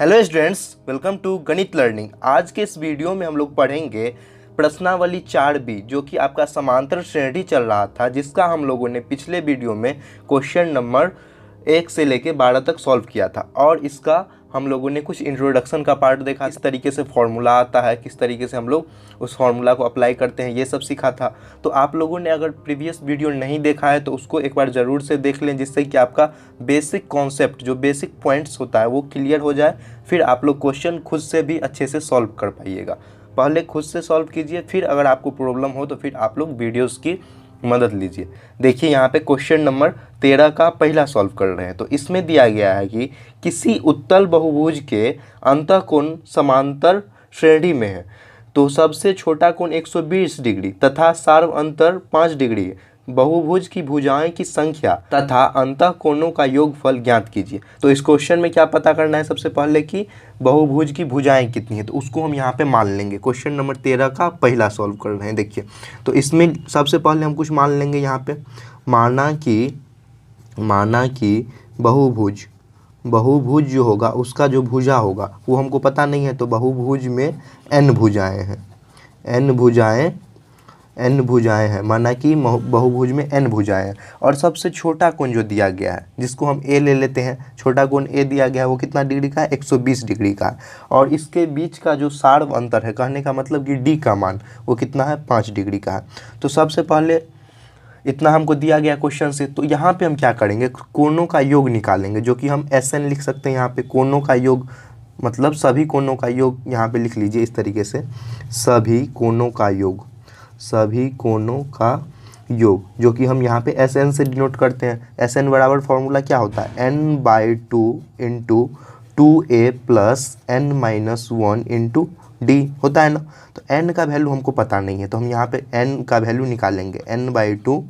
Hello students, welcome to गणित learning. आज के इस वीडियो में हम लोग पढ़ेंगे प्रश्नावली 4B, जो कि आपका समांतर श्रेणी चल रहा था, जिसका हम लोगों ने पिछले वीडियो में क्वेश्चन नंबर 1 से लेके 12 तक सॉल्व किया था। और इसका हम लोगों ने कुछ इंट्रोडक्शन का पार्ट देखा, किस तरीके से फॉर्मूला आता है, किस तरीके से हम लोग उस फॉर्मूला को अप्लाई करते हैं, ये सब सीखा था। तो आप लोगों ने अगर प्रीवियस वीडियो नहीं देखा है तो उसको एक बार ज़रूर से देख लें, जिससे कि आपका बेसिक कॉन्सेप्ट, जो बेसिक पॉइंट्स होता है, वो क्लियर हो जाए। फिर आप लोग क्वेश्चन खुद से भी अच्छे से सॉल्व कर पाइएगा। पहले खुद से सॉल्व कीजिए, फिर अगर आपको प्रॉब्लम हो तो फिर आप लोग वीडियोज़ की मदद लीजिए। देखिए यहाँ पे क्वेश्चन नंबर 13 का पहला सॉल्व कर रहे हैं। तो इसमें दिया गया है कि किसी उत्तल बहुभुज के अंतःकोण समांतर श्रेणी में है, तो सबसे छोटा कोण 120 डिग्री तथा सार्व अंतर 5 डिग्री है। बहुभुज की भुजाएं की संख्या तथा अंतःकोणों का योगफल ज्ञात कीजिए। तो इस क्वेश्चन में क्या पता करना है, सबसे पहले कि बहुभुज की भुजाएं कितनी है, तो उसको हम यहाँ पे मान लेंगे। क्वेश्चन नंबर 13 का पहला सॉल्व कर रहे हैं। देखिए, तो इसमें सबसे पहले हम कुछ मान लेंगे। यहाँ पे माना कि बहुभुज जो होगा, उसका जो भुजा होगा वो हमको पता नहीं है। तो बहुभुज में n भुजाएं हैं, n भुजाएं हैं, माना कि बहुभुज में n भुजाएं हैं। और सबसे छोटा कोण जो दिया गया है, जिसको हम a ले लेते हैं, छोटा कोण a दिया गया है, वो कितना डिग्री का है, 120 डिग्री का है। और इसके बीच का जो सार्व अंतर है, कहने का मतलब कि d का मान वो कितना है, 5 डिग्री का है। तो सबसे पहले इतना हमको दिया गया क्वेश्चन से, तो यहाँ पे हम क्या करेंगे, कोणों का योग निकालेंगे, जो कि हम SN लिख सकते हैं। यहाँ पे कोणों का योग मतलब सभी कोणों का योग यहाँ पे लिख लीजिए इस तरीके से, सभी कोणों का योग, जो कि हम यहाँ पे SN से डिनोट करते हैं। SN बराबर फॉर्मूला क्या होता है, n/2 into 2a plus n-1 into d होता है ना। तो n का वैल्यू हमको पता नहीं है, तो हम यहाँ पे n का वैल्यू निकालेंगे। n/2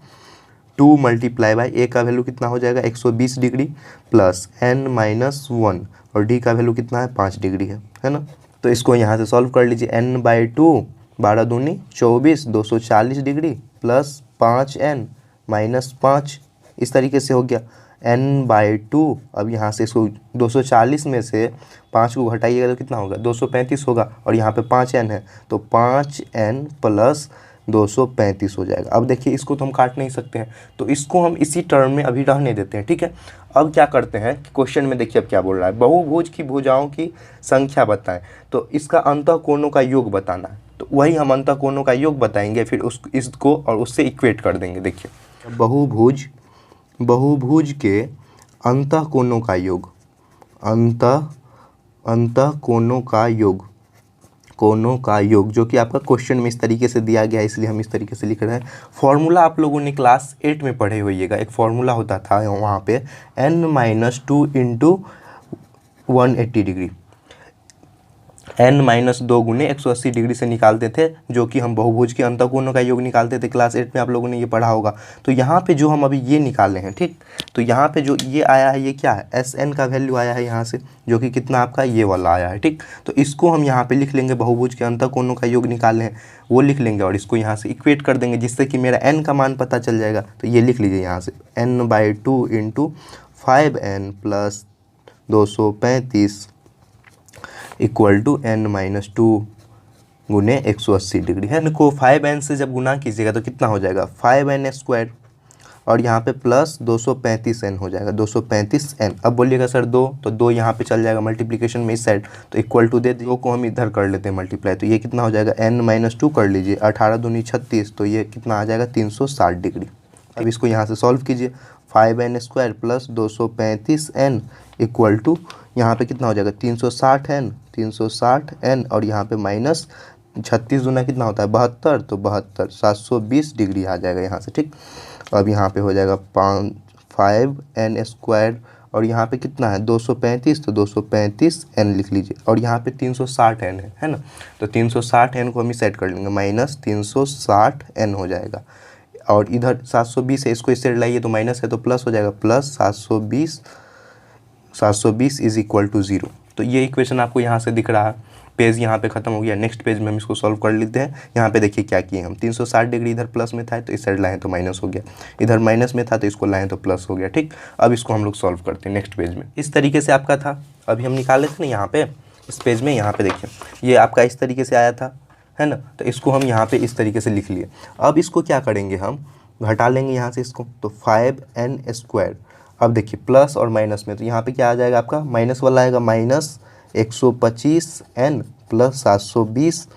2 मल्टीप्लाई बाई a का वैल्यू कितना हो जाएगा, 120 डिग्री प्लस n-1, और d का वैल्यू कितना है, 5 डिग्री है ना। तो इसको यहाँ से सॉल्व कर लीजिए। n/2 12 दूनी 24, 240 डिग्री प्लस 5n माइनस 5, इस तरीके से हो गया n/2। अब यहाँ से इसको 240 में से 5 को घटाइएगा तो कितना होगा, 235 होगा। और यहाँ पे 5n है, तो 5n प्लस 235 हो जाएगा। अब देखिए, इसको तो हम काट नहीं सकते हैं, तो इसको हम इसी टर्म में अभी रहने देते हैं, ठीक है। अब क्या करते हैं कि क्वेश्चन में देखिए अब क्या बोल रहा है, बहुभुज की भुजाओं की संख्या बताएं, तो इसका अंतःकोणों का योग बताना है। तो वही हम अंतःकोणों का योग बताएंगे, फिर इसको और उससे इक्वेट कर देंगे। देखिए, बहुभुज के अंतःकोणों का योग, कोणों का योग, जो कि आपका क्वेश्चन में इस तरीके से दिया गया है, इसलिए हम इस तरीके से लिख रहे हैं। फॉर्मूला आप लोगों ने क्लास 8 में पढ़े होइएगा, एक फॉर्मूला होता था वहाँ पे n-2 इंटू 180 डिग्री, n-2 गुने 180 डिग्री से निकालते थे, जो कि हम बहुभुज के अंतःकोणों का योग निकालते थे। क्लास 8 में आप लोगों ने ये पढ़ा होगा। तो यहाँ पे जो हम अभी ये निकाले हैं, ठीक, तो यहाँ पे जो ये आया है, ये क्या है, SN का वैल्यू आया है यहाँ से, जो कि कितना आपका ये वाला आया है, ठीक। तो इसको हम यहाँ पे लिख लेंगे, बहुभुज के अंतःकोणों का योग निकाले हैं वो लिख लेंगे, और इसको यहाँ से इक्वेट कर देंगे, जिससे कि मेरा n का मान पता चल जाएगा। तो ये लिख लीजिए यहाँ से, n/2 into 5n plus 235 equal to n-2 गुने 180 डिग्री है। इनको 5n से जब गुना कीजिएगा तो कितना हो जाएगा, 5n², और यहाँ पे प्लस 235n हो जाएगा, 235n। अब बोलिएगा सर 2, तो 2 यहाँ पे चल जाएगा मल्टीप्लिकेशन में इस साइड, तो इक्वल टू दे, 2 को हम इधर कर लेते हैं मल्टीप्लाई, तो ये कितना हो जाएगा, n-2 कर लीजिए, 18 दूनी 36, तो ये कितना आ जाएगा, 360 डिग्री। अब इसको यहाँ से सॉल्व कीजिए, 5n² plus 235n equal to यहाँ पे कितना हो जाएगा, 360n, और यहाँ पे माइनस 36 दूना कितना होता है, 72, तो 72 720 डिग्री आ जाएगा यहाँ से, ठीक। अब यहाँ पे हो जाएगा 5n², और यहाँ पे कितना है, 235, तो 235n लिख लीजिए, और यहाँ पे 360n है ना। तो 360n को हम सेट कर लेंगे, माइनस 360n हो जाएगा। और इधर 720 है, इसको इससे लाइए तो माइनस है, तो प्लस हो जाएगा, प्लस 720 इज इक्वल टू 0। तो ये इक्वेशन आपको यहाँ से दिख रहा है। पेज यहाँ पे खत्म हो गया। नेक्स्ट पेज में हम इसको सॉल्व कर लेते हैं। यहाँ पे देखिए क्या किए हम, 360 डिग्री इधर प्लस में था तो इस साइड लाएँ तो माइनस हो गया, इधर माइनस में था तो इसको लाएँ तो प्लस हो गया। ठीक, अब इसको हम लोग सॉल्व करते हैं नेक्स्ट पेज में। इस तरीके से आपका था, अभी हम निकाले थे ना यहाँ पे इस पेज में। यहाँ पे देखिए ये आपका इस तरीके से आया था, है ना, तो इसको हम यहाँ पे इस तरीके से लिख लिए। अब इसको क्या करेंगे, हम घटा लेंगे यहाँ से इसको, तो 5n²। अब देखिए प्लस और माइनस में, तो यहाँ पे क्या आ जाएगा आपका, माइनस वाला आएगा, minus 125n plus 720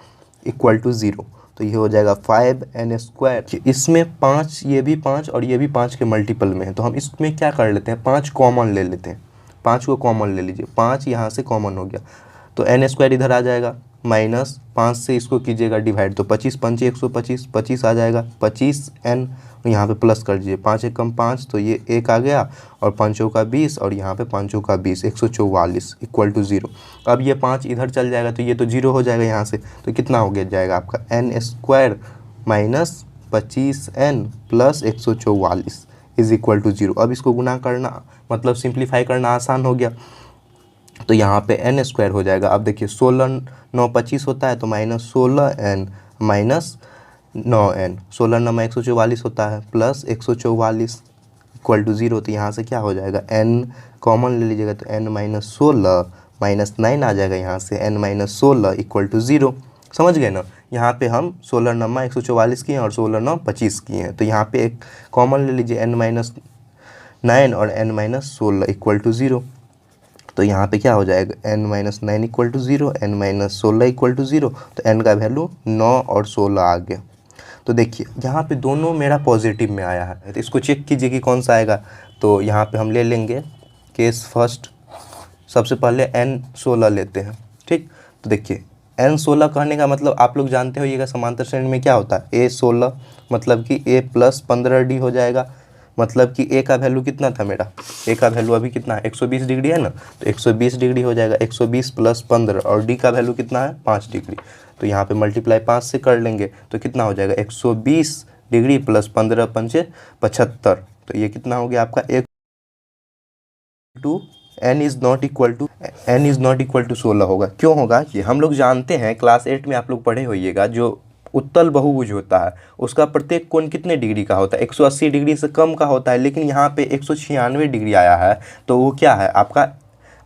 equal to 0। तो ये हो जाएगा 5n²। इसमें 5, ये भी 5 और ये भी 5 के मल्टीपल में है, तो हम इसमें क्या कर लेते हैं, 5 कॉमन ले लेते हैं। 5 को कॉमन ले लीजिए, 5 यहाँ से कॉमन हो गया तो n² इधर आ जाएगा, माइनस 5 से इसको कीजिएगा डिवाइड, तो 25 पंचे 125, 25 आ जाएगा, 25n यहाँ पे प्लस कर दीजिए, 5 एकम 5 तो ये 1 आ गया, और 5 का 20 और यहाँ पे 5 का 20, 144 इक्वल टू 0। अब ये 5 इधर चल जाएगा तो ये तो 0 हो जाएगा यहाँ से, तो कितना हो गया जाएगा आपका n² minus 25n plus 144 is equal to 0। अब इसको गुना करना मतलब सिंप्लीफाई करना आसान हो गया, तो यहाँ पे n² हो जाएगा। अब देखिए 16 9 25 होता है तो माइनस 16n माइनस 9n, 16 9 144 होता है प्लस 144 इक्वल टू 0। तो यहाँ से क्या हो जाएगा, n कॉमन ले लीजिएगा तो n माइनस 16 माइनस 9 आ जाएगा यहाँ से, n माइनस 16 इक्वल टू 0। समझ गए ना, यहाँ पे हम 16 9 144 किए हैं और 16 9 25 किए हैं, तो यहाँ पे एक कॉमन ले लीजिए, n माइनस 9 और n माइनस 16 इक्वल टू 0। तो यहाँ पे क्या हो जाएगा, n minus 9 equal to 0, n minus 16 equal to 0, तो n का वैल्यू 9 और 16 आ गया। तो देखिए यहाँ पे दोनों मेरा पॉजिटिव में आया है, तो इसको चेक कीजिए कि कौन सा आएगा। तो यहाँ पे हम ले लेंगे केस फर्स्ट, सबसे पहले n16 लेते हैं। ठीक, तो देखिए n16 कहने का मतलब आप लोग जानते होइएगा समांतर श्रेणी में क्या होता है, a16 मतलब कि a प्लस 15d हो जाएगा, मतलब कि a का वैल्यू कितना था मेरा, a का वैल्यू अभी कितना है 120 डिग्री है ना, तो 120 डिग्री हो जाएगा, 120 प्लस 15, और d का वैल्यू कितना है 5 डिग्री, तो यहाँ पे मल्टीप्लाई 5 से कर लेंगे तो कितना हो जाएगा 120 डिग्री प्लस 15 पंचे 75, तो ये कितना हो गया आपका n is not equal to 16 होगा। क्यों होगा, ये हम लोग जानते हैं, क्लास 8 में आप लोग पढ़े होइएगा, जो उत्तल बहुभुज होता है उसका प्रत्येक कोण कितने डिग्री का होता है, 180 डिग्री से कम का होता है, लेकिन यहाँ पे 196 डिग्री आया है, तो वो क्या है आपका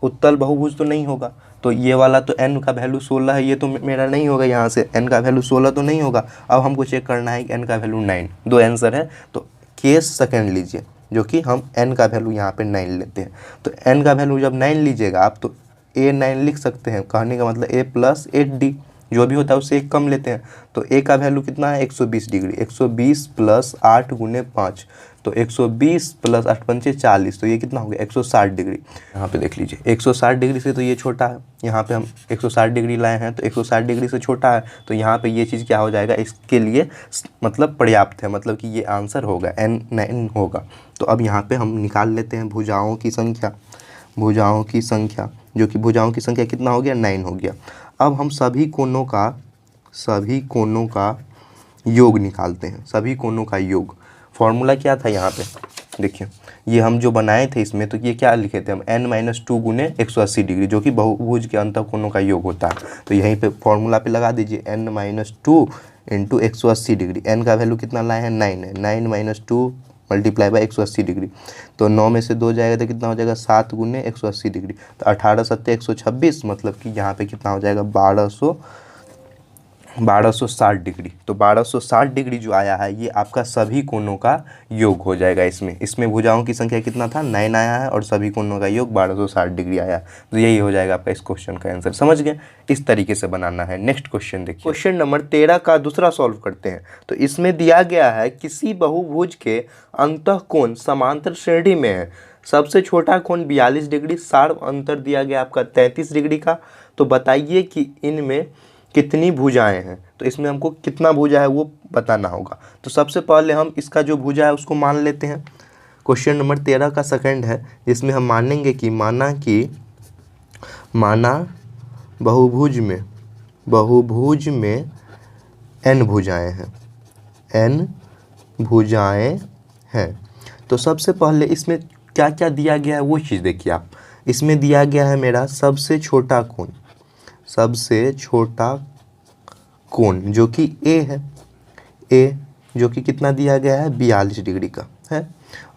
उत्तल बहुभुज तो नहीं होगा। तो ये वाला तो n का वैल्यू 16 है, ये तो मेरा नहीं होगा, यहाँ से n का वैल्यू 16 तो नहीं होगा। अब हमको चेक करना है कि n का वैल्यू 9, दो आंसर है, तो केस सेकंड लीजिए, जो कि हम n का वैल्यू यहाँ पे 9 लेते हैं। तो n का वैल्यू जब 9 लीजिएगा आप तो a9 लिख सकते हैं, कहने का मतलब a प्लस 8d जो भी होता है उससे एक कम लेते हैं, तो a का वैल्यू कितना है 120 डिग्री, 120 प्लस 8 गुने 5, तो 120 प्लस 8 पंचे 40, तो ये कितना हो गया 160 डिग्री। यहाँ पे देख लीजिए 160 डिग्री से तो ये छोटा है, यहाँ पे हम 160 डिग्री लाए हैं तो 160 डिग्री से छोटा है, तो यहाँ पे ये चीज़ क्या हो जाएगा, इसके लिए मतलब पर्याप्त है, मतलब कि ये आंसर होगा n9 होगा। तो अब यहाँ पे हम निकाल लेते हैं भुजाओं की संख्या, जो कि भुजाओं की संख्या कितना हो गया 9 हो गया। अब हम सभी कोणों का योग निकालते हैं, सभी कोणों का योग। फॉर्मूला क्या था यहाँ पे देखिए, ये हम जो बनाए थे इसमें, तो ये क्या लिखे थे हम n-2 गुने 180 डिग्री, जो कि बहुभुज के अंतः कोणों का योग होता है। तो यहीं पे फॉर्मूला पे लगा दीजिए n-2 इंटू 180 डिग्री, n का वैल्यू कितना लाए हैं 9 है, 9 - 2 मल्टीप्लाई बाई 180 डिग्री, तो 9 में से 2 जाएगा तो कितना हो जाएगा 7 गुने 180 डिग्री, तो 18 7 126, मतलब कि यहाँ पे कितना हो जाएगा 1260 डिग्री। तो 1260 डिग्री जो आया है ये आपका सभी कोणों का योग हो जाएगा। इसमें भुजाओं की संख्या कितना था 9 आया है और सभी कोणों का योग 1260 डिग्री आया है, तो यही हो जाएगा आपका इस क्वेश्चन का आंसर। समझ गए, इस तरीके से बनाना है। नेक्स्ट क्वेश्चन देखिए, क्वेश्चन नंबर 13 का दूसरा सॉल्व करते हैं। तो इसमें दिया गया है किसी बहुभुज के अंतःकोण समांतर श्रेणी में है, सबसे छोटा कोण 42 डिग्री, सार्व अंतर दिया गया आपका 33 डिग्री का, तो बताइए कि इनमें कितनी भुजाएं हैं। तो इसमें हमको कितना भुजा है वो बताना होगा। तो सबसे पहले हम इसका जो भुजा है उसको मान लेते हैं। क्वेश्चन नंबर 13 का सेकंड है, जिसमें हम मानेंगे कि माना बहुभुज में n भुजाएं हैं। तो सबसे पहले इसमें क्या क्या दिया गया है वो चीज़ देखिए आप। इसमें दिया गया है मेरा सबसे छोटा कोण, सबसे छोटा कोण जो कि ए है, ए जो कि कितना दिया गया है 42 डिग्री का है,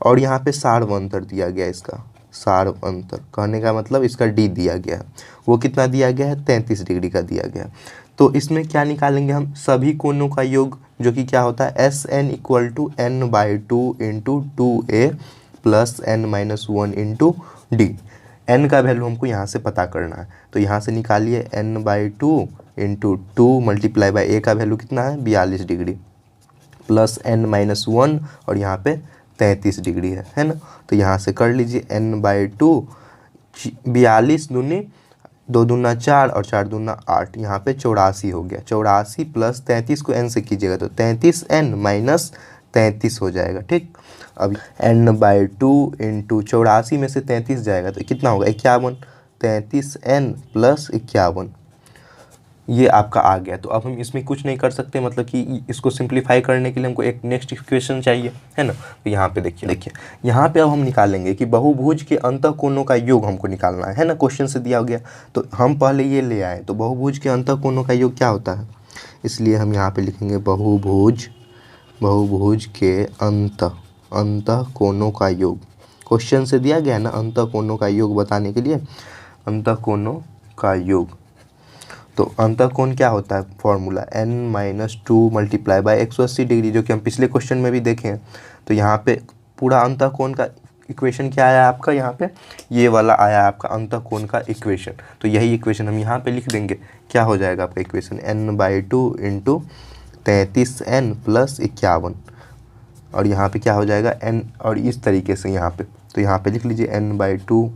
और यहाँ पे सार्व अंतर दिया गया है, इसका सार्व अंतर कहने का मतलब इसका डी दिया गया है, वो कितना दिया गया है 33 डिग्री का दिया गया है। तो इसमें क्या निकालेंगे हम, सभी कोणों का योग जो कि क्या होता है S N equal to N by two into 2a plus n minus 1 into D. N का वैल्यू हमको यहाँ से पता करना है, तो यहाँ से निकालिए n by two into 2 multiply by A का वैल्यू कितना है 42 डिग्री प्लस n माइनस 1 और यहाँ पे 33 डिग्री है ना। तो यहाँ से कर लीजिए n बाई टू 42 दूनी 2 दूना 4 और 4 दूना 8, यहाँ पे 84 हो गया। 84 प्लस 33 को n से कीजिएगा तो 33n माइनस 33 हो जाएगा। ठीक, अब n बाई टू इंटू 84 में से 33 जाएगा तो कितना होगा 51, 33n प्लस 51, ये आपका आ गया। तो अब हम इसमें कुछ नहीं कर सकते, मतलब कि इसको सिंप्लीफाई करने के लिए हमको एक नेक्स्ट इक्वेशन चाहिए है ना। तो यहाँ पे देखिए यहाँ पे अब हम निकालेंगे कि बहुभुज के अंतःकोणों का योग हमको निकालना है ना, क्वेश्चन से दिया गया। तो हम पहले ये ले आए, तो बहुभुज के अंतःकोणों का योग क्या होता है, इसलिए हम यहाँ पे लिखेंगे बहुभुज के अंतःकोणों का योग। क्वेश्चन से दिया गया है ना अंतःकोणों का योग बताने के लिए, अंतःकोणों का योग। तो अंतःकोण क्या होता है, formula n minus 2 multiply by 180 degree, जो कि हम पिछले क्वेश्चन में भी देखे हैं। तो यहाँ पे पूरा अंतःकोण का इक्वेशन क्या आया आपका, यहाँ पे ये वाला आया आपका अंतःकोण का इक्वेशन। तो यही इक्वेशन हम यहाँ पे लिख देंगे, क्या हो जाएगा आपका equation n by two into 33n plus 51, और यहाँ पे क्या हो जाएगा n, और इस तरीके से यहाँ पे, तो यहाँ पे लिख लीजिए n by to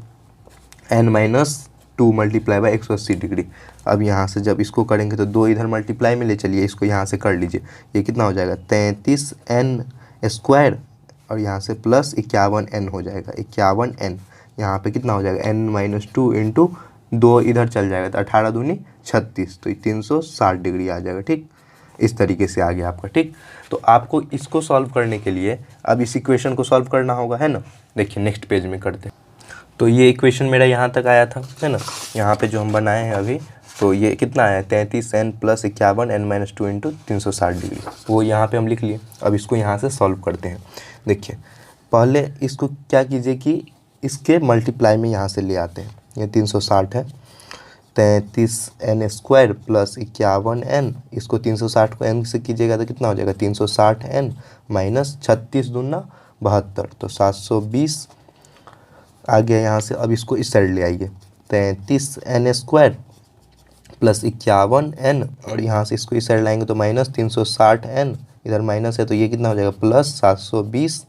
n minus 2 multiply by 180 degree. अब यहाँ से जब इसको करेंगे तो 2 इधर मल्टीप्लाई में ले चलिए, इसको यहाँ से कर लीजिए, ये कितना हो जाएगा 33n स्क्वायर और यहाँ से प्लस 51n हो जाएगा, 51n। यहाँ पे कितना हो जाएगा n माइनस 2 इंटू 2 इधर चल जाएगा तो 18 दूनी 36, तो 360 डिग्री आ जाएगा। ठीक, इस तरीके से आ गया आपका। ठीक, तो आपको इसको सॉल्व करने के लिए अब इस इक्वेशन को सॉल्व करना होगा है ना। देखिए नेक्स्ट पेज में करते हैं। तो ये इक्वेशन मेरा यहाँ तक आया था है ना, यहाँ पे जो हम बनाए हैं अभी, तो ये कितना आया 33n plus 51 n minus 2 into 360 degree, वो यहाँ पे हम लिख लिए। अब इसको यहाँ से सॉल्व करते हैं। देखिए पहले इसको क्या कीजिए कि इसके मल्टीप्लाई में यहाँ से ले आते हैं, ये 360 है, 33n स्क्वायर प्लस 51n, इसको 360 को n से कीजिएगा तो कितना हो जाएगा 360n माइनस 36 दूना 72, तो 720 आ गया यहाँ से। अब इसको इस साइड ले आइए, 33n स्क्वायर प्लस 51n, और यहाँ से इसको इस साइड लाएंगे तो माइनस 360n, इधर माइनस है तो ये कितना हो जाएगा प्लस 720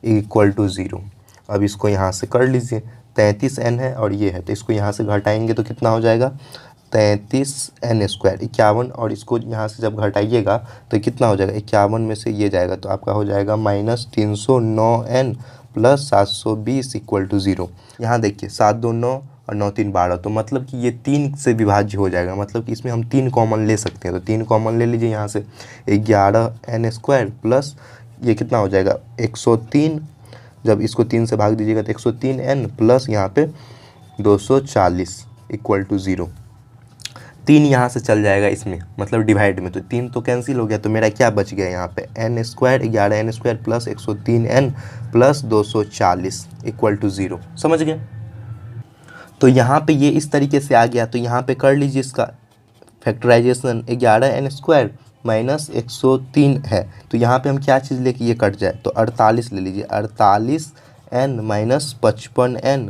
इक्वल टू 0। अब इसको यहाँ से कर लीजिए, 33n है और ये है तो इसको यहाँ से घटाएंगे तो कितना हो जाएगा 33n स्क्वायर 51, और इसको यहाँ से जब घटाइएगा तो कितना हो जाएगा 51 में से ये जाएगा तो आपका हो जाएगा minus 309n plus 720 equal to 0। यहाँ देखिए 7 2 9 और 9 3 12, तो मतलब कि ये 3 से विभाज्य हो जाएगा, मतलब कि इसमें हम 3 कॉमन ले सकते हैं। तो 3 कॉमन ले लीजिए यहाँ से, 11n स्क्वायर प्लस ये कितना हो जाएगा 103, जब इसको 3 से भाग दीजिएगा तो 103n प्लस यहाँ पे 240 इक्वल टू 0। 3 यहाँ से चल जाएगा इसमें, मतलब डिवाइड में, तो 3 तो कैंसिल हो गया, तो मेरा क्या बच गया यहाँ पे n square 11n square plus 103n plus 240 equal to 0। समझ गए। तो यहाँ पे ये इस तरीके से आ गया, तो यहाँ पे कर लीजिए इसका फैक्टराइजेशन, 11n स्क्वायर माइनस 103 है, तो यहाँ पे हम क्या चीज़ लेके ये कट जाए तो 48 ले लीजिए, 48n माइनस 55n,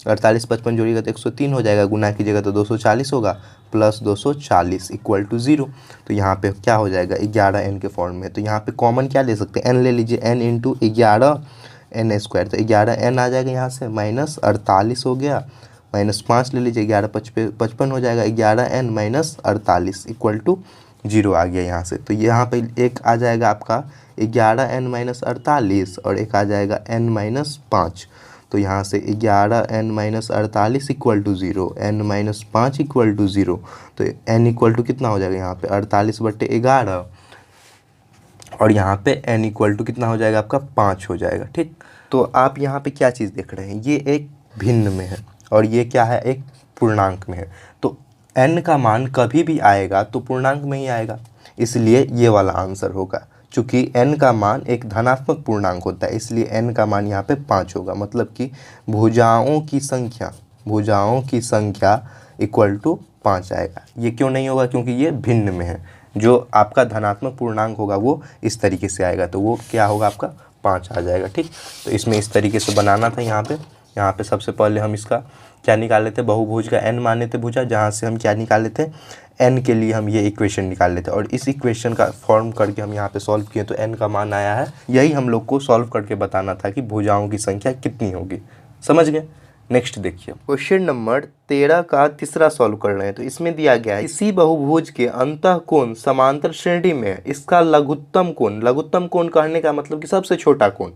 48 55 जोड़िएगा तो 103 हो जाएगा, गुना कीजिएगा तो 240 होगा, प्लस 240 इक्वल टू 0। तो यहाँ पे क्या हो जाएगा 11n के फॉर्म में, तो यहाँ पे कॉमन क्या ले सकते हैं n ले लीजिए, n इंटू 11n स्क्वायर, तो 11n आ जाएगा यहाँ से, माइनस 48 हो गया, माइनस 5 ले लीजिए, 11 55 हो जाएगा, 11n माइनस 48 इक्वल टू 0 आ गया यहाँ से। तो यहाँ पे एक आ जाएगा आपका 11n माइनस 48 और एक आ जाएगा n माइनस 5, तो यहाँ से 11n minus 48 equal to 0, n minus 5 equal to 0, तो n इक्वल टू कितना हो जाएगा यहाँ पे 48/11, और यहाँ पे n इक्वल टू कितना हो जाएगा आपका 5 हो जाएगा। ठीक, तो आप यहाँ पे क्या चीज़ देख रहे हैं, ये एक भिन्न में है और ये क्या है एक पूर्णांक में है। तो n का मान कभी भी आएगा तो पूर्णांक में ही आएगा, इसलिए ये वाला आंसर होगा। चूँकि n का मान एक धनात्मक पूर्णांक होता है इसलिए n का मान यहाँ पे 5 होगा, मतलब कि भुजाओं की संख्या इक्वल टू 5 आएगा। ये क्यों नहीं होगा? क्योंकि ये भिन्न में है। जो आपका धनात्मक पूर्णांक होगा वो इस तरीके से आएगा, तो वो क्या होगा? आपका 5 आ जाएगा। ठीक, तो इसमें इस तरीके से बनाना था। यहाँ पे सबसे पहले हम इसका क्या निकाल लेते? बहुभुज का n माने थे भुजा, जहाँ से हम क्या निकाल लेते? n के लिए हम ये इक्वेशन निकाल लेते और इस इक्वेशन का फॉर्म करके हम यहाँ पे सॉल्व किए तो n का मान आया है। यही हम लोग को सॉल्व करके बताना था कि भुजाओं की संख्या कितनी होगी। समझ गए? नेक्स्ट देखिए, क्वेश्चन नंबर 13 का तीसरा सॉल्व कर रहे हैं। तो इसमें दिया गया है इसी बहुभुज के अंतःकोण समांतर श्रेणी में है, इसका लघुत्तम कोण कहने का मतलब कि सबसे छोटा कोण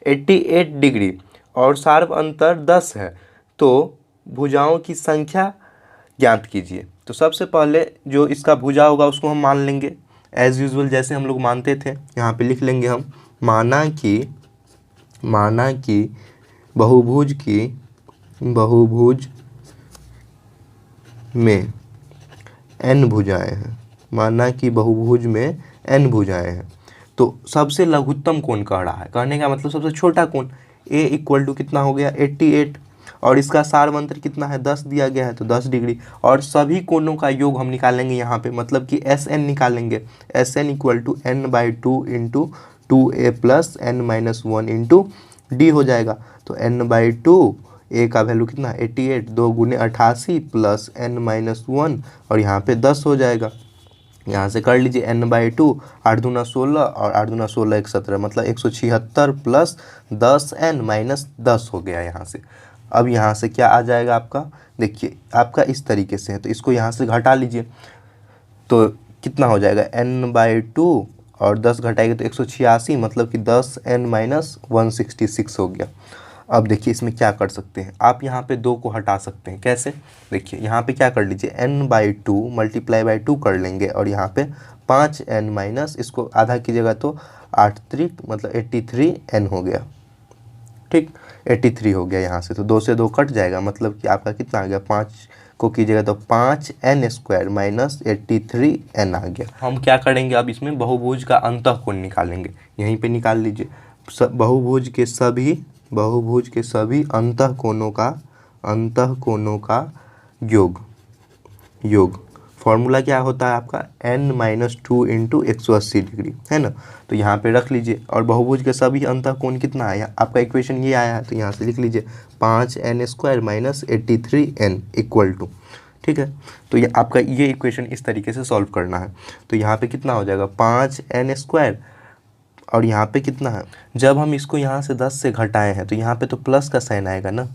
88 डिग्री और सार्व अंतर 10 है, तो भुजाओं की संख्या ज्ञात कीजिए। तो सबसे पहले जो इसका भुजा होगा उसको हम मान लेंगे एज यूजुअल, जैसे हम लोग मानते थे। यहाँ पे लिख लेंगे हम, माना कि बहुभुज में n भुजाएं हैं। माना कि बहुभुज में n भुजाएं हैं, तो सबसे लघुत्तम कोण कह रहा है, कहने का मतलब सबसे छोटा कोण। a इक्वल टू कितना हो गया? 88 और इसका सार्व अंतर कितना है? 10 दिया गया है, तो 10 डिग्री। और सभी कोणों का योग हम निकालेंगे यहाँ पे, मतलब कि SN निकालेंगे। SN equal to n/2 into 2a plus n-1 into d हो जाएगा। तो n/2 a का वैल्यू कितना? 88, 2 गुने 88 प्लस n-1 और यहाँ पे 10 हो जाएगा। यहाँ से कर लीजिए n/2, 8 दूना 16 और 8 दूना 16 एक 17, मतलब 176 प्लस 10n-10 हो गया यहाँ से। अब यहाँ से क्या आ जाएगा आपका? देखिए आपका इस तरीके से है, तो इसको यहाँ से घटा लीजिए तो कितना हो जाएगा? n/2 और 10 घटाएंगे तो 186, मतलब कि 10n-166 हो गया। अब देखिए इसमें क्या कर सकते हैं आप, यहाँ पे 2 को हटा सकते हैं। कैसे? देखिए यहाँ पे क्या कर लीजिए, n/2 मल्टीप्लाई बाई 2 कर लेंगे और यहाँ पे 5n माइनस, इसको आधा कीजिएगा तो 8×3 मतलब 83n हो गया। ठीक, 83 हो गया यहाँ से, तो 2 से 2 कट जाएगा, मतलब कि आपका कितना आ गया? 5 को कीजिएगा तो 5n² माइनस 83n आ गया। हम क्या करेंगे अब? इसमें बहुभुज का अंतःकोण निकालेंगे। यहीं पे निकाल लीजिए, बहुभुज के सभी अंतःकोणों का योग फॉर्मूला क्या होता है आपका? n-2 इंटू 180 डिग्री, है ना। तो यहाँ पे रख लीजिए, और बहुभुज के सभी अंतःकोण कितना आया? आपका इक्वेशन ये आया है, तो यहाँ से लिख लीजिए 5n² minus 83n equal to. ठीक है, तो ये आपका ये इक्वेशन इस तरीके से सॉल्व करना है। तो यहाँ पे कितना हो जाएगा? 5n² और यहाँ पे कितना है? जब हम इसको यहाँ से 10 से घटाए हैं तो यहाँ पे तो प्लस का साइन आएगा ना,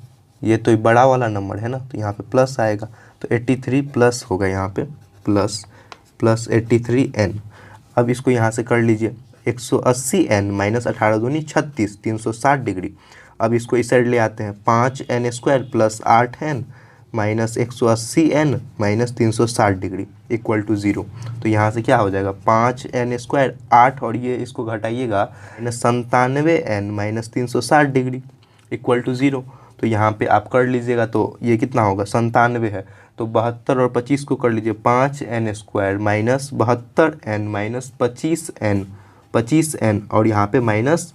ये तो बड़ा वाला नंबर है ना, तो यहाँ पे प्लस आएगा, तो 83 प्लस होगा यहाँ पे प्लस 83n। अब इसको यहाँ से कर लीजिए 180n माइनस 18 दूनी 36, 360 डिग्री। अब इसको इस साइड ले आते हैं, 5n² plus 8n minus 180n minus 360 degree equal to 0। तो यहाँ से क्या हो जाएगा? 5n² 8 और ये इसको घटाइएगा minus 97n minus 360 degree equal to 0। तो यहाँ पे आप कर लीजिएगा तो ये कितना होगा? 97 है, तो 72 और 25 को कर लीजिए, 5n² minus 72n minus 25n और यहाँ पे माइनस,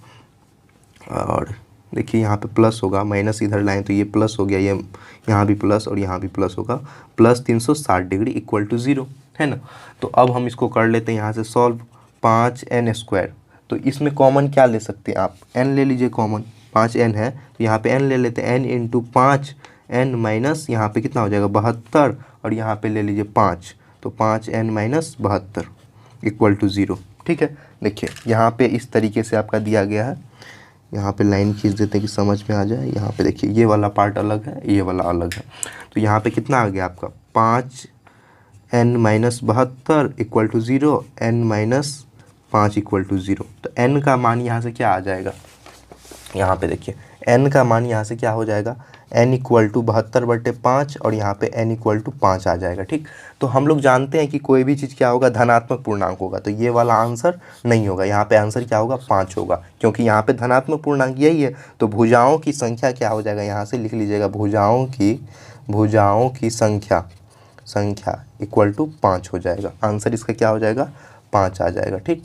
और देखिए यहाँ पे प्लस होगा, माइनस इधर लाएं तो ये प्लस हो गया, ये यहाँ भी प्लस और यहाँ भी प्लस होगा, प्लस 360 डिग्री इक्वल टू 0, है ना। तो अब हम इसको कर लेते हैं यहाँ से सॉल्व। 5n², तो इसमें कॉमन क्या ले सकते हैं आप? n ले लीजिए कॉमन, 5n है तो यहाँ पे n ले लेते हैं, n इंटू 5n माइनस यहाँ पे कितना हो जाएगा? 72 और यहाँ पे ले लीजिए 5, तो 5n माइनस 72 इक्वल टू 0। ठीक है, देखिए यहाँ पे इस तरीके से आपका दिया गया है। यहाँ पे लाइन खींच देते हैं कि समझ में आ जाए। यहाँ पे देखिए ये वाला पार्ट अलग है, ये वाला अलग है। तो यहाँ पे कितना आ गया आपका? 5n minus 72 equal to 0, n minus 5 equal to 0। तो n का मान यहाँ से क्या आ जाएगा? यहाँ पे देखिए n का मान यहाँ से क्या हो जाएगा? n इक्वल टू 72/5 और यहाँ पे n इक्वल टू 5 आ जाएगा। ठीक, तो हम लोग जानते हैं कि कोई भी चीज़ क्या होगा? धनात्मक पूर्णांक होगा, तो ये वाला आंसर नहीं होगा। यहाँ पे आंसर क्या होगा? 5 होगा, क्योंकि यहाँ पे धनात्मक पूर्णांक यही है। तो भुजाओं की संख्या क्या हो जाएगा? यहाँ से लिख लीजिएगा, भुजाओं की संख्या संख्या इक्वल टू 5 हो जाएगा। आंसर इसका क्या हो जाएगा, 5 आ जाएगा। ठीक,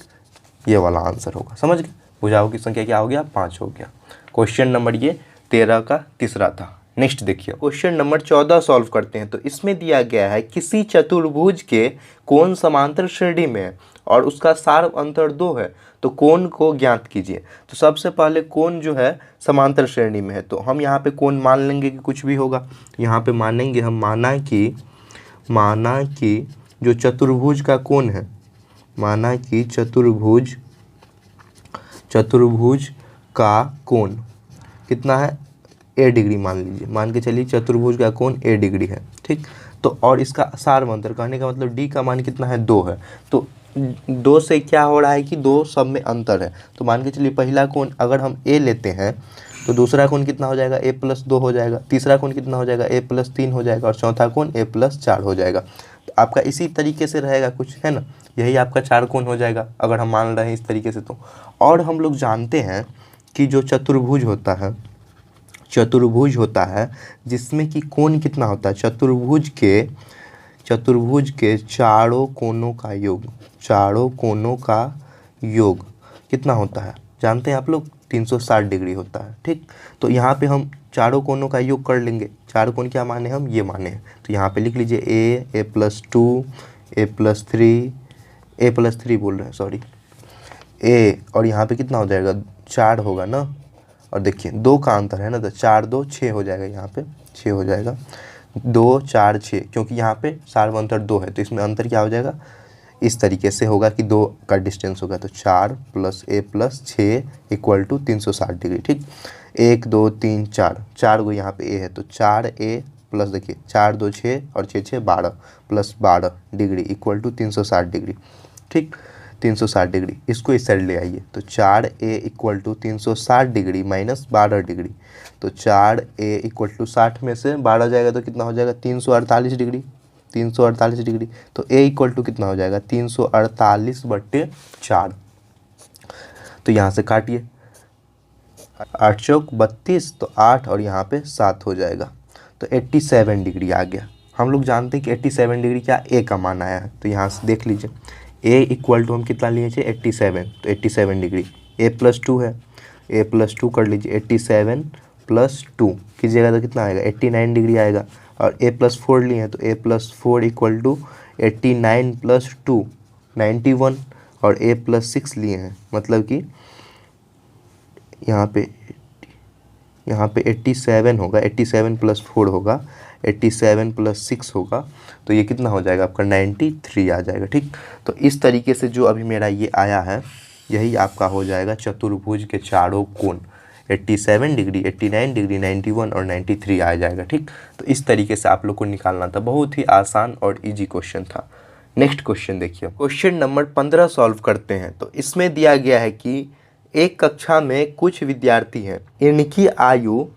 ये वाला आंसर होगा। समझ गए, भुजाओं की संख्या क्या हो गया, 5 हो गया। क्वेश्चन नंबर ये 13 का तीसरा था। नेक्स्ट देखिए, क्वेश्चन नंबर 14 सॉल्व करते हैं। तो इसमें दिया गया है किसी चतुर्भुज के कोण समांतर श्रेणी में है और उसका सार्व अंतर 2 है, तो कोण को ज्ञात कीजिए। तो सबसे पहले कोण जो है समांतर श्रेणी में है, तो हम यहाँ पे कोण मान लेंगे कि कुछ भी होगा। यहाँ पे मानेंगे हम, माना कि जो चतुर्भुज का कोण है, माना कि चतुर्भुज का कोण कितना है, ए डिग्री मान लीजिए, मान के चलिए चतुर्भुज का कोण ए डिग्री है। ठीक, तो और इसका सार्व अंतर, कहने का मतलब डी का मान कितना है, 2 है। तो 2 से क्या हो रहा है कि 2 सब में अंतर है। तो मान के चलिए पहला कोण अगर हम ए लेते हैं तो दूसरा कोण कितना हो जाएगा, a + 2 हो जाएगा। तीसरा कोण कितना हो जाएगा, a + 3 हो जाएगा। और चौथा कोण a + 4 हो जाएगा। तो आपका इसी तरीके से रहेगा कुछ, है ना, यही आपका 4 कोण हो जाएगा अगर हम मान रहे हैं इस तरीके से। तो और हम लोग जानते हैं कि जो चतुर्भुज होता है जिसमें कि कोण कितना होता है, चतुर्भुज के चारों कोणों का योग कितना होता है, जानते हैं आप लोग, 360 डिग्री होता है। ठीक, तो यहाँ पे हम चारों कोणों का योग कर लेंगे। चार कोण क्या माने, हम ये माने हैं। तो यहाँ पे लिख लीजिए a + 2 a + 3 a + 3 बोल रहे हैं, सॉरी, a, और यहाँ पे कितना हो जाएगा, 4 होगा ना। और देखिए 2 का अंतर है ना, तो 4 2 6 हो जाएगा, यहाँ पे 6 हो जाएगा, 2 4 6, क्योंकि यहाँ पे सार्व अंतर 2 है तो इसमें अंतर क्या हो जाएगा, इस तरीके से होगा कि 2 का डिस्टेंस होगा। तो 4 + a + 6 = 360 डिग्री। ठीक, 1 2 3 4 गो यहाँ पे a है, तो 4a प्लस, देखिए 4 2 6 और 6 6 12 + 12 डिग्री = 360 डिग्री। ठीक, 360 डिग्री, इसको इस साइड ले आइए। तो 4a = 360 डिग्री - 12 डिग्री। तो 4a = 60 में से 12 जाएगा तो कितना हो जाएगा, 348 डिग्री। 348 डिग्री, तो a = कितना हो जाएगा, 348/4। तो यहाँ से काटिए, 8 चौक 32, तो 8 और यहाँ पे 7 हो जाएगा। तो 87 डिग्री आ गया। हम लोग जानते हैं कि 87 डिग्री क्या, a का मान आया है। तो यहाँ से देख लीजिए a = हम कितना लिए थे, 87, तो 87 डिग्री। a + 2 है, a + 2 कर लीजिए, 87 + 2 कीजिएगा तो कितना आएगा, 89 डिग्री आएगा। और a + 4 लिए हैं, तो a + 4 = 89 + 2 91। और a + 6 लिए हैं, मतलब कि यहाँ पे 87 होगा, 87 + 4 होगा, 87 + 6 होगा, तो ये कितना हो जाएगा आपका, 93 आ जाएगा। ठीक, तो इस तरीके से जो अभी मेरा ये आया है, यही आपका हो जाएगा चतुर्भुज के चारों कोण, 87 डिग्री, 89 डिग्री, 91 और 93 आ जाएगा। ठीक, तो इस तरीके से आप लोग को निकालना था। बहुत ही आसान और इजी क्वेश्चन था। नेक्स्ट क्वेश्चन देखिए, क्वेश्चन नंबर 15 सॉल्व करते हैं। तो इसमें दिया गया है कि एक कक्षा में कुछ विद्यार्थी हैं, इनकी आयु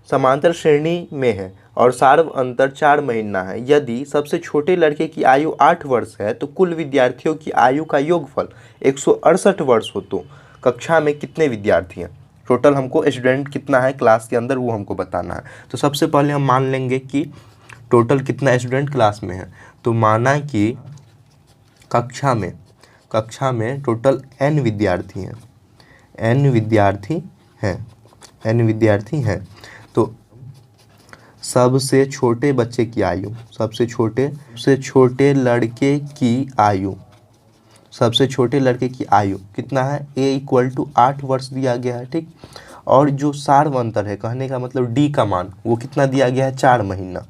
समांतर श्रेणी में है और सार्व अंतर 4 महीना है। यदि सबसे छोटे लड़के की आयु 8 वर्ष है तो कुल विद्यार्थियों की आयु का योगफल 168 वर्ष हो, तो कक्षा में कितने विद्यार्थी हैं, टोटल हमको स्टूडेंट कितना है क्लास के अंदर वो हमको बताना है। तो सबसे पहले हम मान लेंगे कि टोटल कितना स्टूडेंट क्लास में है। तो माना कि कक्षा में टोटल n विद्यार्थी हैं, n विद्यार्थी हैं। तो सबसे छोटे बच्चे की आयु, सबसे छोटे लड़के की आयु कितना है, a = 8 वर्ष दिया गया है। ठीक, और जो सार्व अंतर है, कहने का मतलब d का मान, वो कितना दिया गया है, 4 महीना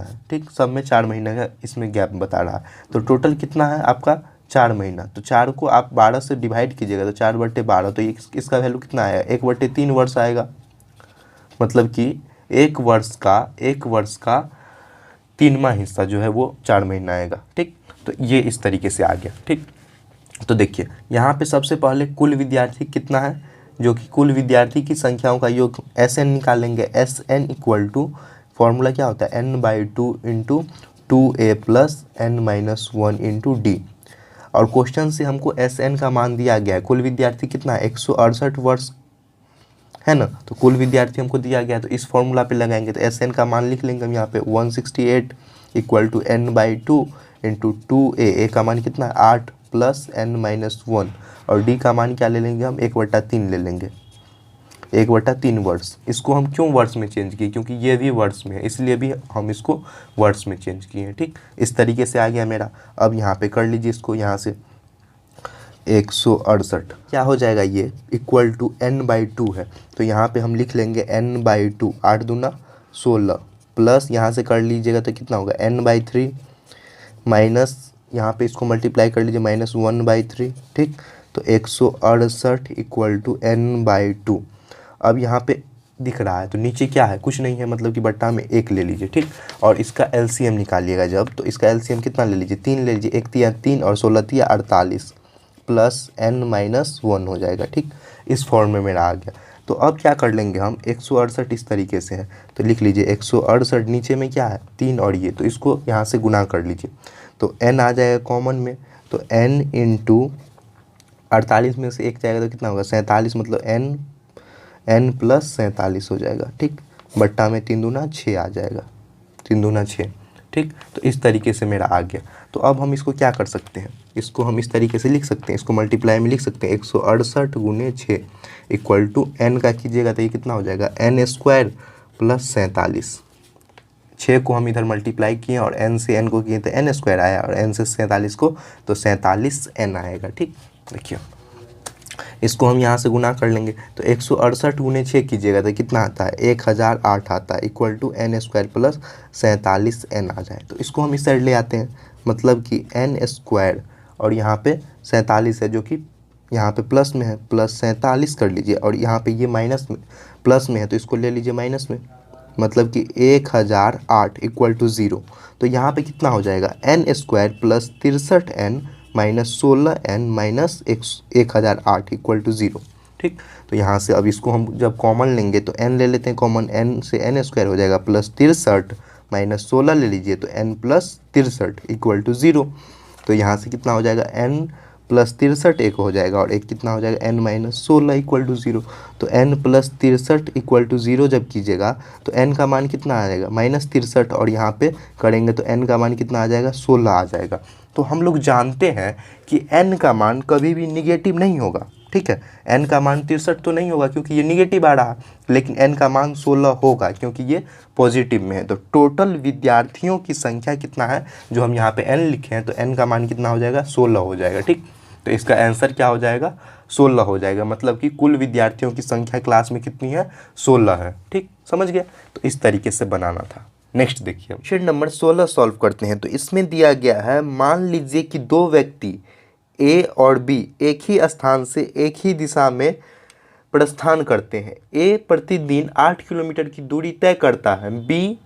है। ठीक, सब में 4 महीने का इसमें गैप बता रहा है। तो टोटल कितना है आपका, 4 महीना। तो 4 को आप 12 से डिवाइड कीजिएगा, तो 4/12, तो इसका वैल्यू कितना आएगा, 1/3 वर्ष आएगा। मतलब कि एक वर्ष का 3वां हिस्सा जो है वो 4 महीना आएगा। ठीक, तो ये इस तरीके से आ गया। ठीक, तो देखिए यहाँ पे सबसे पहले कुल विद्यार्थी कितना है, जो कि कुल विद्यार्थी की संख्याओं का योग SN निकालेंगे। SN = फॉर्मूला क्या होता है, n/2 × 2a + n - 1 × d। और क्वेश्चन से हमको SN का मान दिया गया है, कुल विद्यार्थी कितना है, 168 वर्ष है ना। तो कुल विद्यार्थी हमको दिया गया, तो इस फॉर्मूला पे लगाएंगे तो एस एन का मान लिख लेंगे हम यहाँ पे 168 equal to n/2 into 2a का मान कितना है 8 प्लस n-1 और d का मान क्या ले लेंगे हम 1/3 ले लेंगे, 1/3 वर्ड्स। इसको हम क्यों वर्ड्स में चेंज किए, क्योंकि ये भी वर्ड्स में है इसलिए भी हम इसको वर्ड्स में चेंज किए हैं। ठीक, इस तरीके से आ गया मेरा। अब यहाँ पे कर लीजिए इसको, यहाँ से 168 क्या हो जाएगा ये इक्वल टू n/2 है, तो यहाँ पे हम लिख लेंगे n/2, 8 दूना 16 प्लस यहाँ से कर लीजिएगा तो कितना होगा n/3 माइनस यहाँ पे इसको मल्टीप्लाई कर लीजिए -1/3। ठीक, तो 168 इक्वल टू n/2। अब यहाँ पे दिख रहा है तो नीचे क्या है, कुछ नहीं है, मतलब कि बट्टा में 1 ले लीजिए। ठीक, और इसका एलसीएम निकालिएगा जब, तो इसका एलसीएम कितना ले लीजिए 3 ले लीजिए, 1 तिया 3 और 16 तिया 48 प्लस n-1 हो जाएगा। ठीक, इस फॉर्म में मेरा आ गया। तो अब क्या कर लेंगे हम 168 इस तरीके से है तो लिख लीजिए 168 नीचे में क्या है 3 और ये, तो इसको यहाँ से गुना कर लीजिए तो n आ जाएगा कॉमन में, तो n इंटू 48 में से 1 जाएगा तो कितना होगा 47, मतलब n प्लस 47 हो जाएगा। ठीक, बट्टा में 3 दूना 6 आ जाएगा, 3 दूना 6। ठीक, तो इस तरीके से मेरा आ गया। तो अब हम इसको क्या कर सकते हैं, इसको हम इस तरीके से लिख सकते हैं, इसको मल्टीप्लाई में लिख सकते हैं 168 गुने 6 इक्वल टू n का कीजिएगा तो ये कितना हो जाएगा n² प्लस 47। 6 को हम इधर मल्टीप्लाई किए और n से n को किए तो n² आया और n से 47 को तो 47n आएगा। ठीक, देखिए इसको हम यहाँ से गुना कर लेंगे तो 168 गुने 6 कीजिएगा तो कितना आता है 1008 आता है equal to n² plus 47n आ जाए। तो इसको हम इस साइड ले आते हैं, मतलब कि n² और यहाँ पे 47 है जो कि यहाँ पे प्लस में है, प्लस 47 कर लीजिए और यहाँ पे ये माइनस में प्लस में है तो इसको ले लीजिए माइनस में, मतलब कि 1008 इक्वल टू 0। तो यहाँ पे कितना हो जाएगा n² plus 63n minus 16n minus 1008 equal to 0। ठीक, तो यहाँ से अब इसको हम जब कॉमन लेंगे तो n ले लेते हैं कॉमन, n से n² हो जाएगा प्लस 63 माइनस 16 ले लीजिए तो n प्लस 63 इक्वल टू 0। तो यहाँ से कितना हो जाएगा n प्लस 63 एक हो जाएगा और एक कितना हो जाएगा n माइनस 16 इक्वल टू 0। तो n प्लस 63 इक्वल टू 0 जब कीजिएगा तो n का मान कितना आ जाएगा -63 और यहाँ पे करेंगे तो n का मान कितना आ जाएगा 16 आ जाएगा। तो हम लोग जानते हैं कि n का मान कभी भी निगेटिव नहीं होगा। ठीक है, n का मान 63 तो नहीं होगा क्योंकि ये निगेटिव आ रहा है, लेकिन n का मान 16 होगा क्योंकि ये पॉजिटिव में है। तो टोटल विद्यार्थियों की संख्या कितना है जो हम यहाँ पे n लिखे हैं, तो n का मान कितना हो जाएगा 16 हो जाएगा। ठीक, तो इसका आंसर क्या हो जाएगा 16 हो जाएगा, मतलब कि कुल विद्यार्थियों की संख्या क्लास में कितनी है 16 है। ठीक, समझ गया। तो इस तरीके से बनाना था। नेक्स्ट देखिए क्वेश्चन नंबर 16 सॉल्व करते हैं। तो इसमें दिया गया है, मान लीजिए कि दो व्यक्ति ए और बी एक ही स्थान से एक ही दिशा में प्रस्थान करते हैं। ए प्रतिदिन 8 किलोमीटर की दूरी तय करता है, बी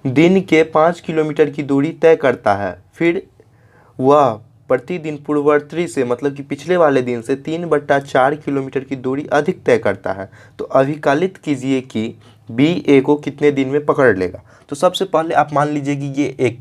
दिन के 5 किलोमीटर की दूरी तय करता है, फिर वह प्रतिदिन पूर्ववर्ती से मतलब कि पिछले वाले दिन से 3/4 किलोमीटर की दूरी अधिक तय करता है। तो अभिकलित कीजिए कि बी ए को कितने दिन में पकड़ लेगा। तो सबसे पहले आप मान लीजिए कि ये एक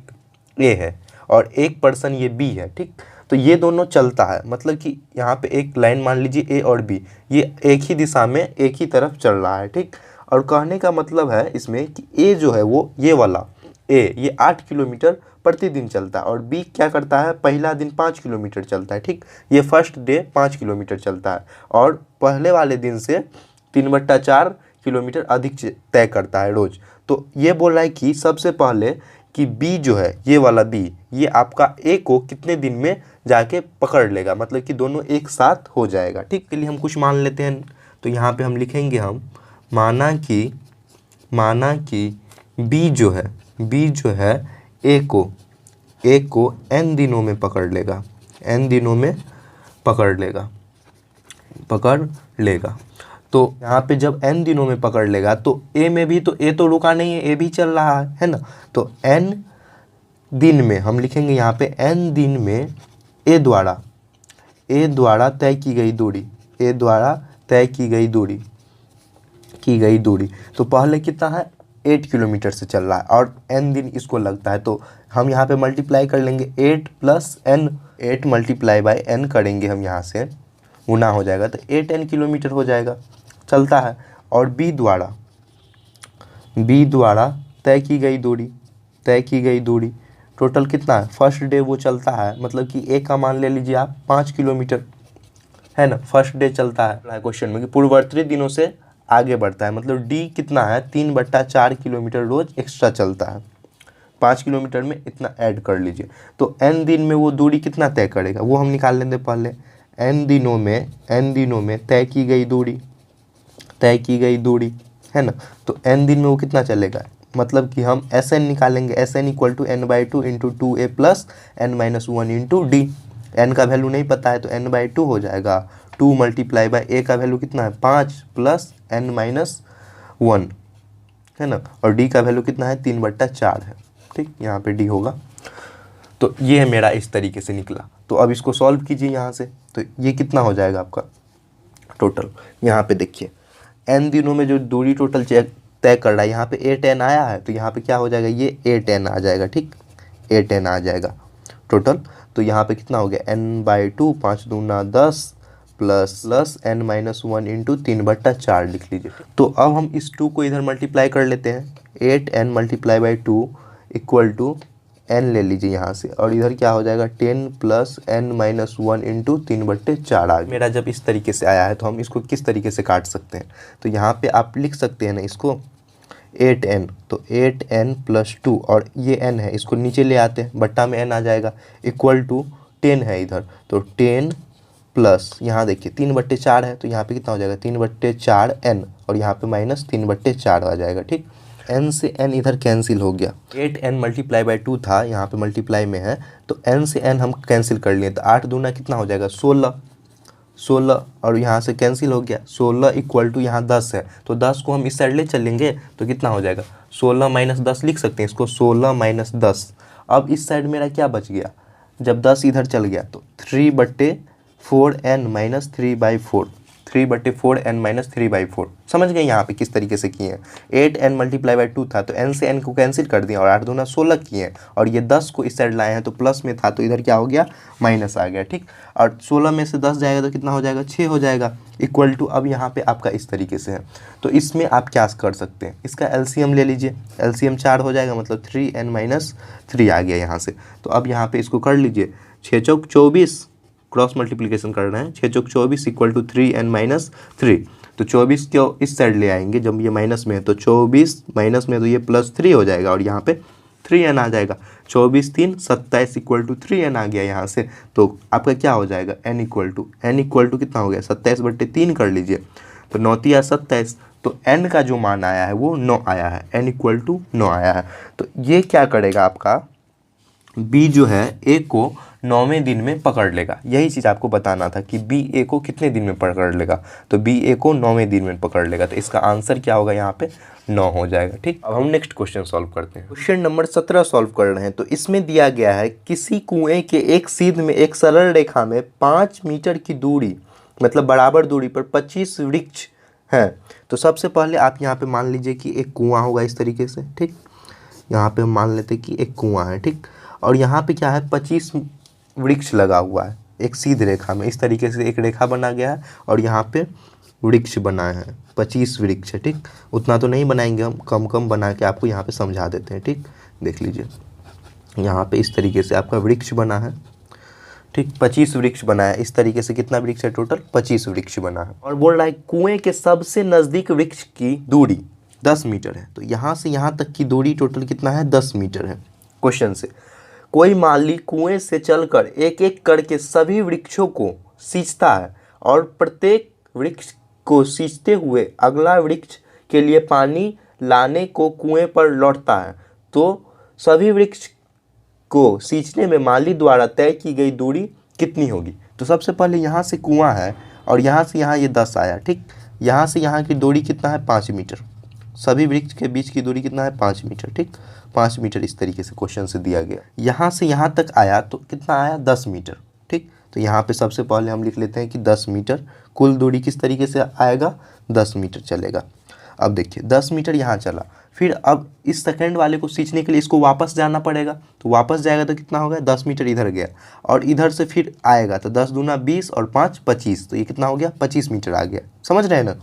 ए है और एक पर्सन ये बी है। ठीक, तो ये दोनों चलता है, मतलब कि यहाँ पे एक लाइन मान लीजिए ए और बी, ये एक ही दिशा में एक ही तरफ चल रहा है। ठीक, और कहने का मतलब है इसमें कि ए जो है वो ये वाला ए ये 8 किलोमीटर प्रतिदिन चलता है और बी क्या करता है पहला दिन 5 किलोमीटर चलता है। ठीक, ये फर्स्ट डे 5 किलोमीटर चलता है और पहले वाले दिन से 3/4 किलोमीटर अधिक तय करता है रोज। तो ये बोल रहा है कि सबसे पहले कि बी जो है ये वाला बी ये आपका ए को कितने दिन में जाके पकड़ लेगा, मतलब कि दोनों एक साथ हो जाएगा। ठीक, के लिए हम कुछ मान लेते हैं। तो यहाँ पे हम लिखेंगे हम माना कि बी जो है ए को n दिनों में पकड़ लेगा, n दिनों में पकड़ लेगा। तो यहाँ पे जब n दिनों में पकड़ लेगा तो ए में भी, तो ए तो रुका नहीं है, ए भी चल रहा है ना। तो n दिन में हम लिखेंगे यहाँ पे n दिन में ए द्वारा तय की गई दूरी तो पहले कितना है 8 किलोमीटर से चल रहा है और n दिन इसको लगता है। तो हम यहाँ पे मल्टीप्लाई कर लेंगे 8 plus n, 8 multiply by n करेंगे हम, यहाँ से गुना हो जाएगा तो 8n किलोमीटर हो जाएगा। चलता है और बी द्वारा तय की गई दूरी टोटल कितना है, फर्स्ट डे वो चलता है, मतलब कि ए का मान ले लीजिए आप 5 किलोमीटर है ना, फर्स्ट डे चलता है क्वेश्चन में कि पूर्ववर्ती दिनों से आगे बढ़ता है, मतलब डी कितना है 3/4 किलोमीटर रोज एक्स्ट्रा चलता है, 5 किलोमीटर में इतना ऐड कर लीजिए। तो n दिन में वो दूरी कितना तय करेगा वो हम निकाल लेंगे पहले। n दिनों में तय की गई दूरी है ना, तो n दिन में वो कितना चलेगा, मतलब कि हम Sn निकालेंगे, Sn = n/2 × 2a + n-1 × d। n का वैल्यू नहीं पता है तो n/2 हो जाएगा, 2 × a का वैल्यू कितना है 5 + n-1 है ना, और d का वैल्यू कितना है 3/4 है। ठीक, यहाँ पे d होगा। तो ये है मेरा इस तरीके से निकला। तो अब इसको सॉल्व कीजिए यहाँ से, तो ये कितना हो जाएगा आपका टोटल। यहाँ पे देखिए n दिनों में जो दूरी टोटल तय कर रहा है, यहाँ पे a10 आया है तो यहाँ पे क्या हो जाएगा, ये a10 आ जाएगा। ठीक, a10 आ जाएगा टोटल। तो यहाँ पे कितना हो गया n/2 5 दूना 10 प्लस n-1 × 3/4 लिख लीजिए। तो अब हम इस 2 को इधर मल्टीप्लाई कर लेते हैं, 8n × 2 = n ले लीजिए यहाँ से, और इधर क्या हो जाएगा 10 + n-1 × 3/4 आ गया। मेरा जब इस तरीके से आया है तो हम इसको किस तरीके से काट सकते हैं, तो यहाँ पे आप लिख सकते हैं ना इसको 8n, तो 8n + 2 और ये n है, इसको नीचे ले आते हैं, बट्टा में n आ जाएगा, = 10 है इधर, तो 10 प्लस यहाँ देखिए 3/4 है तो यहाँ पे कितना हो जाएगा 3/4n, और यहाँ पे -3/4 आ जाएगा। ठीक, n से n इधर कैंसिल हो गया, 8n × 2 था, यहाँ पे मल्टीप्लाई में है तो n से n हम कैंसिल कर लिए, तो 8 दूना कितना हो जाएगा 16 और यहाँ से कैंसिल हो गया, 16 = यहाँ 10 है, तो 10 को हम इस साइड ले चलेंगे तो कितना हो जाएगा 16 - 10 लिख सकते हैं इसको, 16 - 10। अब इस साइड मेरा क्या बच गया, जब 10 इधर चल गया तो 3/4n - 3/4, 3/4n - 3/4। समझ गए यहाँ पे किस तरीके से किए हैं। 8n × 2 था तो n से n को कैंसिल कर दिया और 8 दूना 16 किए हैं, और ये 10 को इस साइड लाए हैं तो प्लस में था तो इधर क्या हो गया माइनस आ गया। ठीक, और 16 में से 10 जाएगा तो कितना हो जाएगा 6 हो जाएगा, = अब यहाँ पे आपका इस तरीके से है। तो इसमें आप क्या कर सकते हैं, इसका LCM ले लीजिए, LCM 4 हो जाएगा, मतलब 3n - 3 आ गया यहाँ से। तो अब यहाँ पे इसको कर लीजिए, 6 चौक 24, क्रॉस मल्टीप्लिकेशन कर रहे हैं, 6 चौक 24 = 3n - 3। तो 24 को इस साइड ले आएंगे, जब ये माइनस में है तो 24 माइनस में तो ये +3 हो जाएगा और यहाँ पे 3n आ जाएगा, 24 3 27 = 3n आ गया यहाँ से। तो आपका क्या हो जाएगा n = कितना हो गया 27/3 कर लीजिए, तो 9 × 27, तो n का जो मान आया है वो 9 आया है, n = 9 आया है। तो ये क्या करेगा आपका b जो है a को 9वें दिन में पकड़ लेगा। यही चीज़ आपको बताना था कि b a को कितने दिन में पकड़ लेगा, तो b a को 9वें दिन में पकड़ लेगा। तो इसका आंसर क्या होगा यहाँ पे 9 हो जाएगा। ठीक, अब हम नेक्स्ट क्वेश्चन सॉल्व करते हैं। क्वेश्चन नंबर 17 सॉल्व कर रहे हैं। तो इसमें दिया गया है किसी कुएं के एक सीध में एक सरल रेखा में 5 मीटर की दूरी, मतलब बराबर दूरी पर 25 वृक्ष हैं। तो सबसे पहले आप यहाँ पे मान लीजिए कि एक कुआं होगा इस तरीके से। ठीक, यहाँ पे हम मान लेते हैं कि एक कुआं है। ठीक, और यहाँ पे क्या है 25 वृक्ष लगा हुआ है एक सीधी रेखा में, इस तरीके से एक रेखा बना गया है और यहाँ पे वृक्ष बनाए हैं 25 वृक्ष है। ठीक, उतना तो नहीं बनाएंगे हम, कम कम बना के आपको यहाँ पे समझा देते हैं। ठीक, देख लीजिए यहाँ पे इस तरीके से आपका वृक्ष बना है। ठीक, 25 वृक्ष बना है इस तरीके से। कितना वृक्ष है टोटल 25 वृक्ष बना है, और बोल रहा है कुएं के सबसे नज़दीक वृक्ष की दूरी 10 मीटर है। तो यहाँ से यहाँ तक की दूरी टोटल कितना है 10 मीटर है। क्वेश्चन से कोई माली कुएं से चलकर एक एक करके सभी वृक्षों को सींचता है और प्रत्येक वृक्ष को सींचते हुए अगला वृक्ष के लिए पानी लाने को कुएं पर लौटता है, तो सभी वृक्ष को सींचने में माली द्वारा तय की गई दूरी कितनी होगी। तो सबसे पहले यहाँ से कुआं है और यहाँ से यहाँ ये 10 आया। ठीक, यहाँ से यहाँ की दूरी कितना है 5 मीटर, सभी वृक्ष के बीच की दूरी कितना है 5 मीटर। ठीक, 5 मीटर इस तरीके से क्वेश्चन से दिया गया। यहाँ से यहाँ तक आया तो कितना आया 10 मीटर। ठीक, तो यहाँ पे सबसे पहले हम लिख लेते हैं कि 10 मीटर कुल दूरी किस तरीके से आएगा 10 मीटर चलेगा। अब देखिए 10 मीटर यहाँ चला, फिर अब इस सेकंड वाले को सींचने के लिए इसको वापस जाना पड़ेगा, तो वापस जाएगा तो कितना होगा 10 मीटर इधर गया और इधर से फिर आएगा तो 10 दूना 20 और 5 25, तो ये कितना हो गया 25 मीटर आ गया। समझ रहे हैं ना।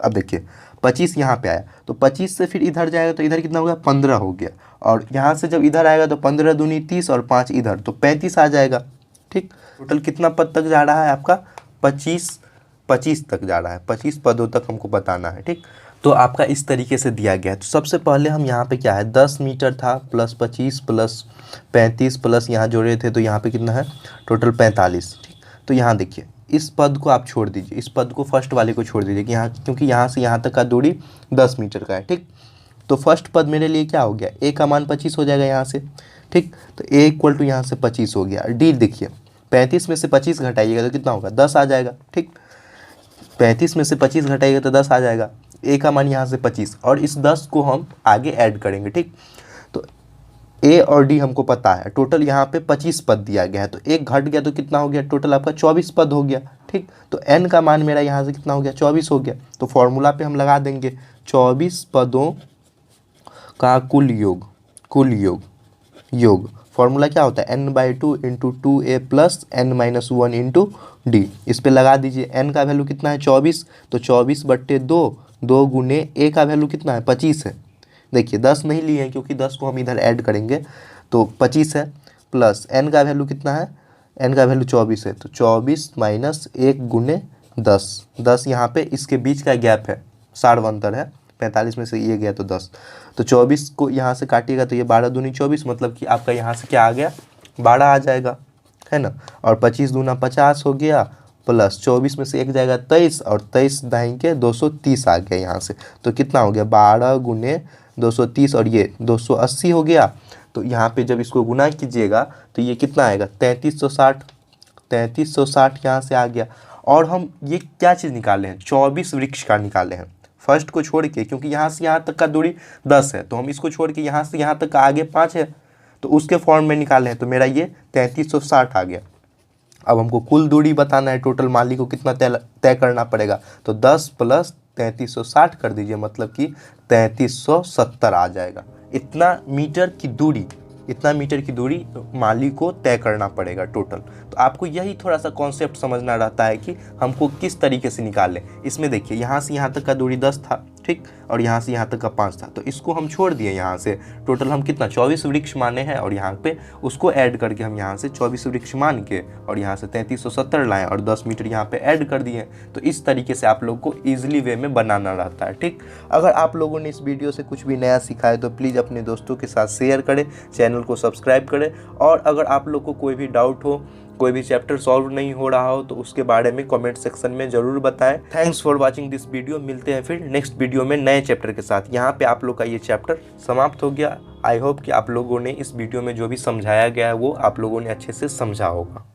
अब देखिए 25 यहाँ पे आया तो 25 से फिर इधर जाएगा तो इधर कितना हो गया 15 हो गया, और यहाँ से जब इधर आएगा तो 15 दूनी 30 और 5 इधर तो 35 आ जाएगा। ठीक, टोटल कितना पद तक जा रहा है आपका 25 तक जा रहा है, 25 पदों तक हमको बताना है। ठीक, तो आपका इस तरीके से दिया गया है। तो सबसे पहले हम यहाँ पे क्या है 10 मीटर था प्लस 25 प्लस 35 प्लस यहाँ जोड़े थे तो यहाँ पे कितना है टोटल 45। ठीक, तो यहाँ देखिए इस पद को आप छोड़ दीजिए, इस पद को फर्स्ट वाले को छोड़ दीजिए कि यहाँ, क्योंकि यहाँ से यहाँ तक का दूरी 10 मीटर का है। ठीक, तो फर्स्ट पद मेरे लिए क्या हो गया, ए का मान 25 हो जाएगा यहाँ से। ठीक, तो ए इक्वल टू यहाँ से 25 हो गया। डी देखिए 35 में से 25 घटाइएगा तो कितना होगा 10 आ जाएगा। ठीक, 35 में से 25 घटाइएगा तो 10 आ जाएगा। ए का मान यहाँ से 25 और इस 10 को हम आगे ऐड करेंगे। ठीक, तो ए और डी हमको पता है, टोटल यहाँ पे 25 पद दिया गया है तो एक घट गया तो कितना हो गया टोटल आपका 24 पद हो गया। ठीक, तो एन का मान मेरा यहाँ से कितना हो गया 24 हो गया। तो फॉर्मूला पे हम लगा देंगे 24 पदों का योग फॉर्मूला क्या होता है n/2 into 2a plus n-1 into D. इस पे लगा दीजिए n का वैल्यू कितना है 24, तो 24/2, 2 गुने a का वैल्यू कितना है 25 है। देखिए 10 नहीं लिए हैं क्योंकि 10 को हम इधर ऐड करेंगे तो 25 है, प्लस n का वैल्यू कितना है, n का वैल्यू 24 है तो 24 माइनस 1 गुने 10 यहाँ पे इसके बीच का गैप है, सारवंतर है, 45 में से ये गया तो 10, तो 24 को यहाँ से काटिएगा तो ये 12 दूनी 24, मतलब कि आपका यहाँ से क्या आ गया 12 आ जाएगा, है ना। और 25 दूना 50 हो गया, प्लस 24 में से एक जाएगा 23 और 23 दाएं के 230 आ गया यहाँ से, तो कितना हो गया 12 गुने 230 और ये 280 हो गया। तो यहाँ पे जब इसको गुना कीजिएगा तो ये कितना आएगा 3360 यहाँ से आ गया। और हम ये क्या चीज़ निकाले हैं 24 वृक्ष का निकाले हैं, फर्स्ट को छोड़ के, क्योंकि यहाँ से यहाँ तक का दूरी 10 है तो हम इसको छोड़ के यहाँ से यहाँ तक का आगे 5 है तो उसके फॉर्म में निकाले हैं, तो मेरा ये 3360 आ गया। अब हमको कुल दूरी बताना है, टोटल माली को कितना तय करना पड़ेगा, तो 10 प्लस 3360 कर दीजिए, मतलब कि 3370 आ जाएगा। इतना मीटर की दूरी माली को तय करना पड़ेगा टोटल। तो आपको यही थोड़ा सा कॉन्सेप्ट समझना रहता है कि हमको किस तरीके से निकालें। इसमें देखिए यहाँ से यहाँ तक का दूरी 10 था, ठीक, और यहाँ से यहाँ तक का 5 था, तो इसको हम छोड़ दिए। यहाँ से टोटल हम कितना 24 वृक्ष माने हैं और यहाँ पे उसको ऐड करके हम यहाँ से 24 वृक्ष मान के और यहाँ से 3370 लाएँ और 10 मीटर यहाँ पे ऐड कर दिए। तो इस तरीके से आप लोग को ईजिली वे में बनाना रहता है। ठीक, अगर आप लोगों ने इस वीडियो से कुछ भी नया सीखा है तो प्लीज़ अपने दोस्तों के साथ शेयर करें, चैनल को सब्सक्राइब करें, और अगर आप लोग को कोई भी डाउट हो, कोई भी चैप्टर सॉल्व नहीं हो रहा हो तो उसके बारे में कमेंट सेक्शन में ज़रूर बताएं। Thanks for watching this video. मिलते हैं फिर नेक्स्ट वीडियो में नए चैप्टर के साथ। यहाँ पे आप लोग का ये चैप्टर समाप्त हो गया। आई होप कि आप लोगों ने इस वीडियो में जो भी समझाया गया है वो आप लोगों ने अच्छे से समझा होगा।